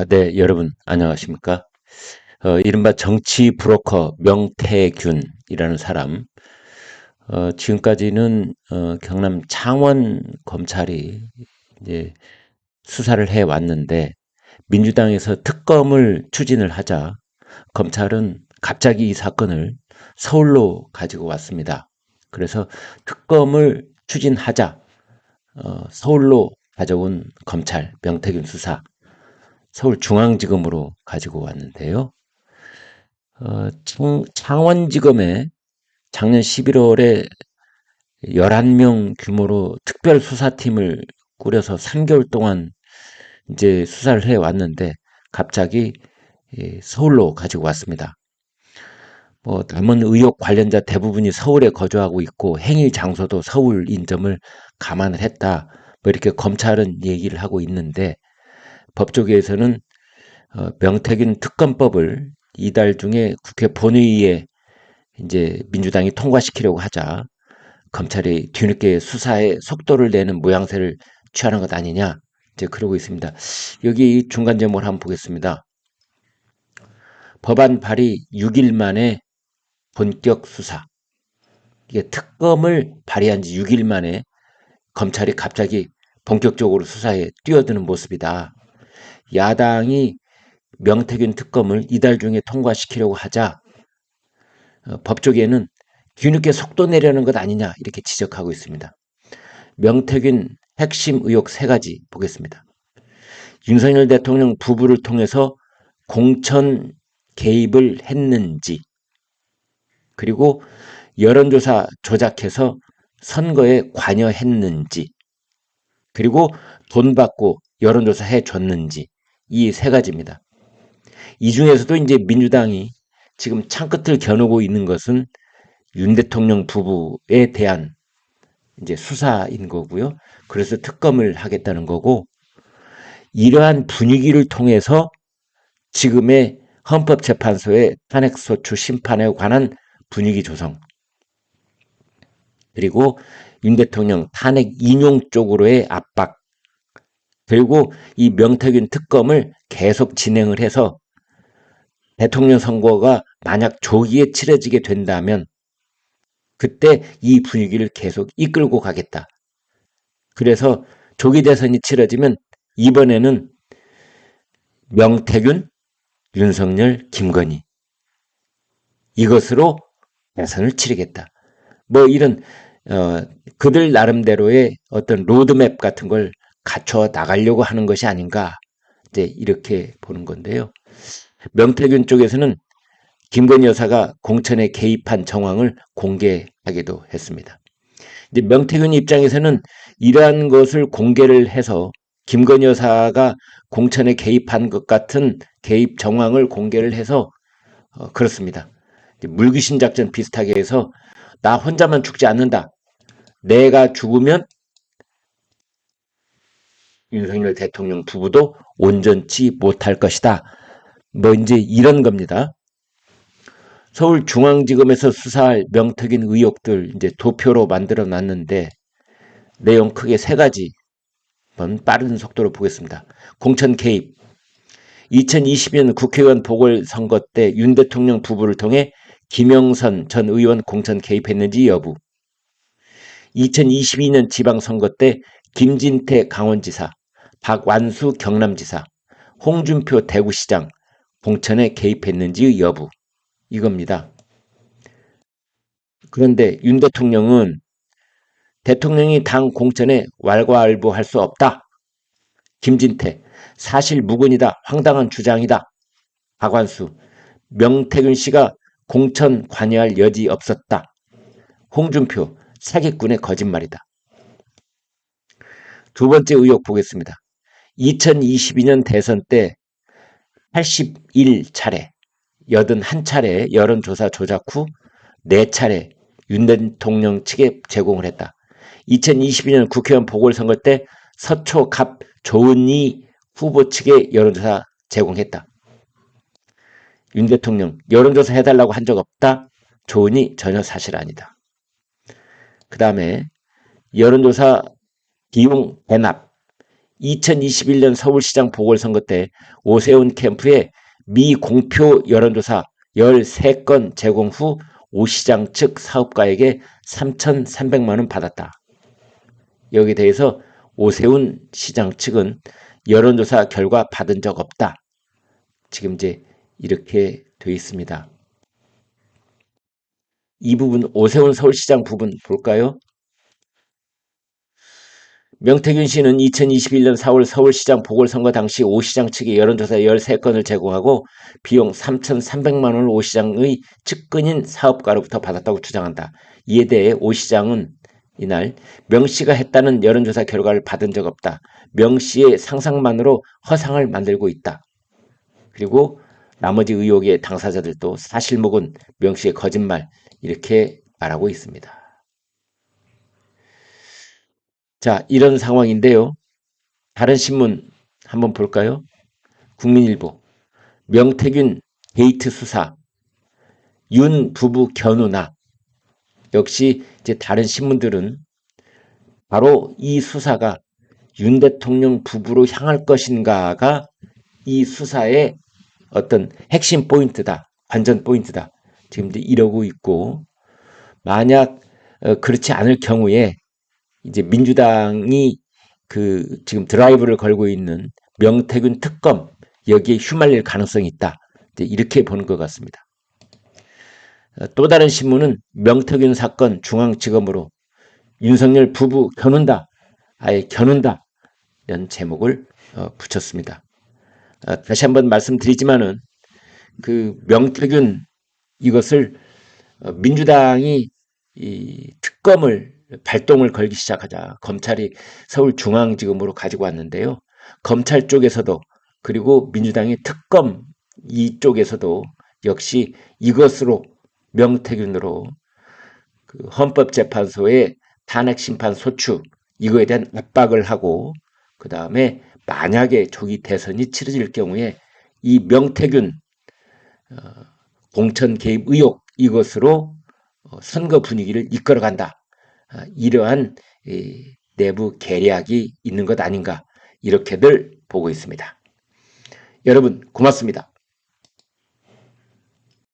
네, 여러분, 안녕하십니까? 이른바 정치 브로커 명태균이라는 사람, 지금까지는, 경남 창원 검찰이 이제 수사를 해 왔는데, 민주당에서 특검을 추진을 하자, 검찰은 갑자기 이 사건을 서울로 가지고 왔습니다. 그래서 특검을 추진하자, 서울로 가져온 검찰 명태균 수사, 서울중앙지검으로 가지고 왔는데요. 창원지검에 작년 11월에 11명 규모로 특별수사팀을 꾸려서 3개월 동안 이제 수사를 해 왔는데 갑자기 서울로 가지고 왔습니다. 남은 의혹 관련자 대부분이 서울에 거주하고 있고 행위 장소도 서울인 점을 감안을 했다. 이렇게 검찰은 얘기를 하고 있는데 법조계에서는 명태균 특검법을 이달 중에 국회 본회의에 이제 민주당이 통과시키려고 하자 검찰이 뒤늦게 수사에 속도를 내는 모양새를 취하는 것 아니냐 이제 그러고 있습니다. 여기 중간 제목을 한번 보겠습니다. 법안 발의 6일 만에 본격 수사. 이게 특검을 발의한 지 6일 만에 검찰이 갑자기 본격적으로 수사에 뛰어드는 모습이다. 야당이 명태균 특검을 이달 중에 통과시키려고 하자 법조계는 뒤늦게 속도 내려는 것 아니냐 이렇게 지적하고 있습니다. 명태균 핵심 의혹 3가지 보겠습니다. 윤석열 대통령 부부를 통해서 공천 개입을 했는지, 그리고 여론조사 조작해서 선거에 관여했는지, 그리고 돈 받고 여론조사 해줬는지, 이 3가지입니다. 이 중에서도 이제 민주당이 지금 창끝을 겨누고 있는 것은 윤 대통령 부부에 대한 이제 수사인 거고요. 그래서 특검을 하겠다는 거고, 이러한 분위기를 통해서 지금의 헌법재판소의 탄핵소추 심판에 관한 분위기 조성, 그리고 윤 대통령 탄핵 인용 쪽으로의 압박, 그리고 이 명태균 특검을 계속 진행을 해서 대통령 선거가 만약 조기에 치러지게 된다면 그때 이 분위기를 계속 이끌고 가겠다. 그래서 조기 대선이 치러지면 이번에는 명태균, 윤석열, 김건희 이것으로 대선을 치르겠다. 이런 그들 나름대로의 어떤 로드맵 같은 걸 갖춰 나가려고 하는 것이 아닌가 이제 이렇게 보는 건데요. 명태균 쪽에서는 김건희 여사가 공천에 개입한 정황을 공개하기도 했습니다. 이제 명태균 입장에서는 이러한 것을 공개를 해서 김건희 여사가 공천에 개입한 것 같은 개입 정황을 공개를 해서 그렇습니다. 물귀신 작전 비슷하게 해서 나 혼자만 죽지 않는다. 내가 죽으면 윤석열 대통령 부부도 온전치 못할 것이다. 이제 이런 겁니다. 서울중앙지검에서 수사할 명태균 의혹들 이제 도표로 만들어 놨는데 내용 크게 3가지 빠른 속도로 보겠습니다. 공천 개입. 2020년 국회의원 보궐선거 때 윤 대통령 부부를 통해 김영선 전 의원 공천 개입했는지 여부. 2022년 지방선거 때 김진태 강원지사, 박완수 경남지사, 홍준표 대구시장 공천에 개입했는지 여부. 이겁니다. 그런데 윤 대통령은 대통령이 당 공천에 왈가왈부할 수 없다. 김진태, 사실 무근이다. 황당한 주장이다. 박완수, 명태균 씨가 공천 관여할 여지 없었다. 홍준표, 사기꾼의 거짓말이다. 2번째 의혹 보겠습니다. 2022년 대선 때 81차례, 81차례 여론조사 조작 후 4차례 윤 대통령 측에 제공을 했다. 2022년 국회의원 보궐선거 때 서초 갑 조은희 후보 측에 여론조사 제공했다. 윤 대통령 여론조사 해달라고 한 적 없다. 조은희 전혀 사실 아니다. 그 다음에 여론조사 비용 대납 2021년 서울시장 보궐선거 때 오세훈 캠프에 미공표 여론조사 13건 제공 후 오 시장 측 사업가에게 3,300만 원 받았다. 여기에 대해서 오세훈 시장 측은 여론조사 결과 받은 적 없다. 지금 이제 이렇게 돼 있습니다. 이 부분 오세훈 서울시장 부분 볼까요? 명태균 씨는 2021년 4월 서울시장 보궐선거 당시 오 시장 측에 여론조사 13건을 제공하고 비용 3,300만 원을 오 시장의 측근인 사업가로부터 받았다고 주장한다. 이에 대해 오 시장은 이날 명 씨가 했다는 여론조사 결과를 받은 적 없다. 명 씨의 상상만으로 허상을 만들고 있다. 그리고 나머지 의혹의 당사자들도 사실무근 명 씨의 거짓말 이렇게 말하고 있습니다. 자, 이런 상황인데요. 다른 신문 한번 볼까요? 국민일보. 명태균 게이트 수사. 윤 부부 견우나. 역시 이제 다른 신문들은 바로 이 수사가 윤 대통령 부부로 향할 것인가가 이 수사의 어떤 핵심 포인트다. 관전 포인트다. 지금 이러고 있고, 만약 그렇지 않을 경우에 이제 민주당이 지금 드라이브를 걸고 있는 명태균 특검 여기에 휘말릴 가능성이 있다. 이렇게 보는 것 같습니다. 또 다른 신문은 명태균 사건 중앙지검으로 윤석열 부부 겨눈다. 아예 겨눈다. 이런 제목을 붙였습니다. 다시 한번 말씀드리지만은 명태균 이것을 민주당이 이 특검을 발동을 걸기 시작하자 검찰이 서울중앙지검으로 가지고 왔는데요. 검찰 쪽에서도 그리고 민주당의 특검 이쪽에서도 역시 이것으로 명태균으로 헌법재판소의 탄핵심판 소추 이거에 대한 압박을 하고 그 다음에 만약에 조기 대선이 치러질 경우에 이 명태균 공천 개입 의혹 이것으로 선거 분위기를 이끌어간다. 이러한 내부 계략이 있는 것 아닌가 이렇게들 보고 있습니다. 여러분 고맙습니다.